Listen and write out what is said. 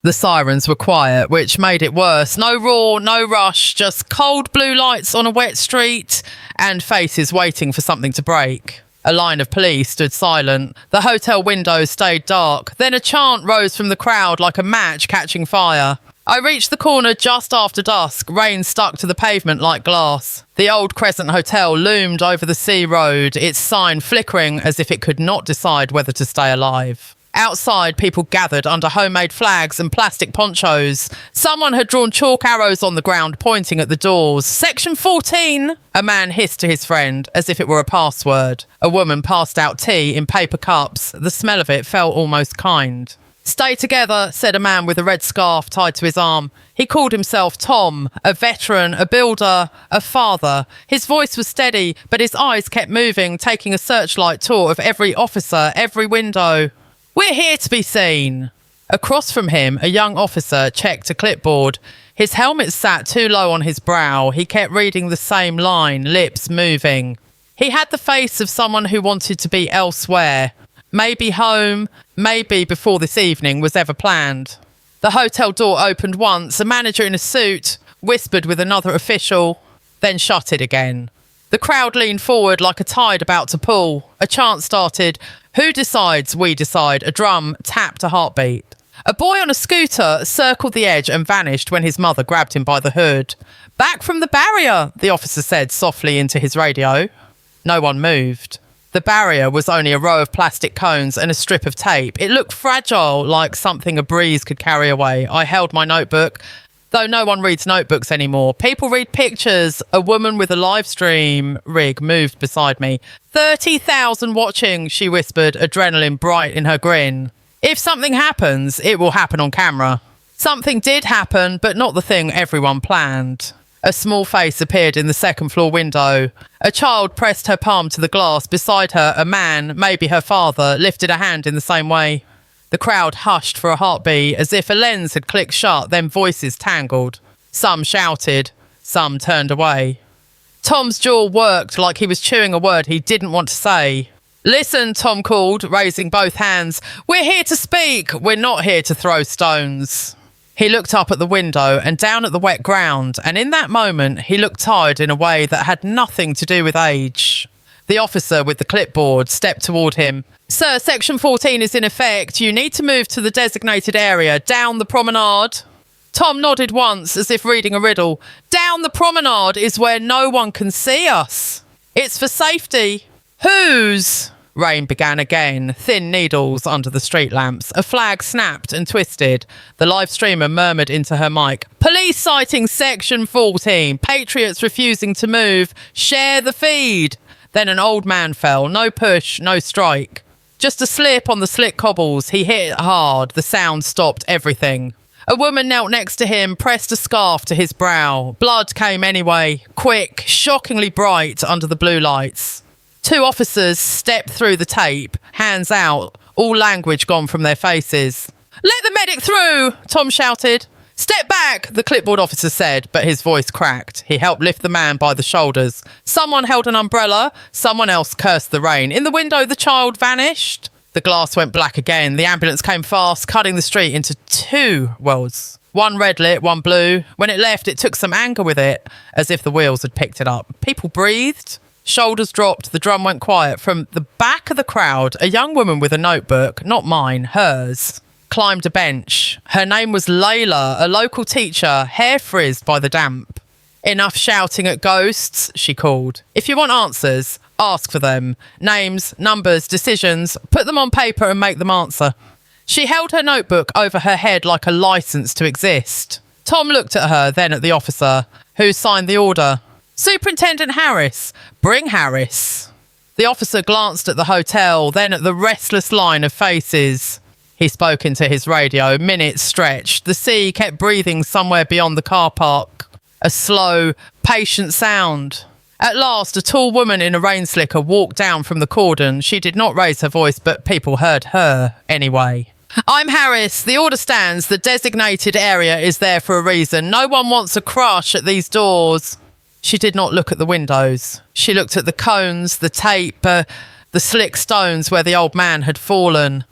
The sirens were quiet, which made it worse. No roar, no rush, just cold blue lights on a wet street and faces waiting for something to break. A line of police stood silent. The hotel windows stayed dark. Then a chant rose from the crowd like a match catching fire. I reached the corner just after dusk, rain stuck to the pavement like glass. The old Crescent Hotel loomed over the sea road, its sign flickering as if it could not decide whether to stay alive. Outside, people gathered under homemade flags and plastic ponchos. Someone had drawn chalk arrows on the ground, pointing at the doors. Section 14! A man hissed to his friend, as if it were a password. A woman passed out tea in paper cups. The smell of it felt almost kind. Stay together, said a man with a red scarf tied to his arm. He called himself Tom, a veteran, a builder, a father. His voice was steady, but his eyes kept moving, taking a searchlight tour of every officer, every window. We're here to be seen. Across from him, a young officer checked a clipboard. His helmet sat too low on his brow. He kept reading the same line, lips moving. He had the face of someone who wanted to be elsewhere. Maybe home, maybe before this evening was ever planned. The hotel door opened once. A manager in a suit whispered with another official, then shut it again. The crowd leaned forward like a tide about to pull. A chant started. Who decides? We decide. A drum tapped a heartbeat. A boy on a scooter circled the edge and vanished when his mother grabbed him by the hood. Back from the barrier, the officer said softly into his radio. No one moved. The barrier was only a row of plastic cones and a strip of tape. It looked fragile, like something a breeze could carry away. I held my notebook. Though no one reads notebooks anymore. People read pictures. A woman with a live stream rig moved beside me. 30,000 watching, she whispered, adrenaline bright in her grin. If something happens, it will happen on camera. Something did happen, but not the thing everyone planned. A small face appeared in the second floor window. A child pressed her palm to the glass. Beside her, a man, maybe her father, lifted a hand in the same way. The crowd hushed for a heartbeat, as if a lens had clicked shut, then voices tangled. Some shouted, some turned away. Tom's jaw worked like he was chewing a word he didn't want to say. Listen, Tom called, raising both hands. We're here to speak. We're not here to throw stones. He looked up at the window and down at the wet ground, and in that moment, he looked tired in a way that had nothing to do with age. The officer with the clipboard stepped toward him. Sir, Section 14 is in effect. You need to move to the designated area, down the promenade. Tom nodded once, as if reading a riddle. Down the promenade is where no one can see us. It's for safety. Whose? Rain began again, thin needles under the street lamps. A flag snapped and twisted. The live streamer murmured into her mic. Police citing Section 14. Patriots refusing to move. Share the feed. Then an old man fell. No push, no strike. Just a slip on the slick cobbles. He hit it hard. The sound stopped everything. A woman knelt next to him, pressed a scarf to his brow. Blood came anyway, quick, shockingly bright under the blue lights. Two officers stepped through the tape, hands out, all language gone from their faces. Let the medic through, Tom shouted. Step back, the clipboard officer said, but his voice cracked. He helped lift the man by the shoulders. Someone held an umbrella. Someone else cursed the rain. In the window, the child vanished. The glass went black again. The ambulance came fast, cutting the street into two worlds. One red lit, one blue. When it left, it took some anger with it, as if the wheels had picked it up. People breathed. Shoulders dropped. The drum went quiet. From the back of the crowd, a young woman with a notebook, not mine, hers, climbed a bench. Her name was Layla, a local teacher, hair frizzed by the damp. Enough shouting at ghosts, she called. If you want answers, ask for them. Names, numbers, decisions, put them on paper and make them answer. She held her notebook over her head like a license to exist. Tom looked at her, then at the officer, who signed the order. Superintendent Harris, bring Harris. The officer glanced at the hotel, then at the restless line of faces. He spoke into his radio. Minutes stretched. The sea kept breathing somewhere beyond the car park. A slow, patient sound. At last, a tall woman in a rain slicker walked down from the cordon. She did not raise her voice, but people heard her anyway. I'm Harris. The order stands. The designated area is there for a reason. No one wants a crush at these doors. She did not look at the windows. She looked at the cones, the tape, the slick stones where the old man had fallen.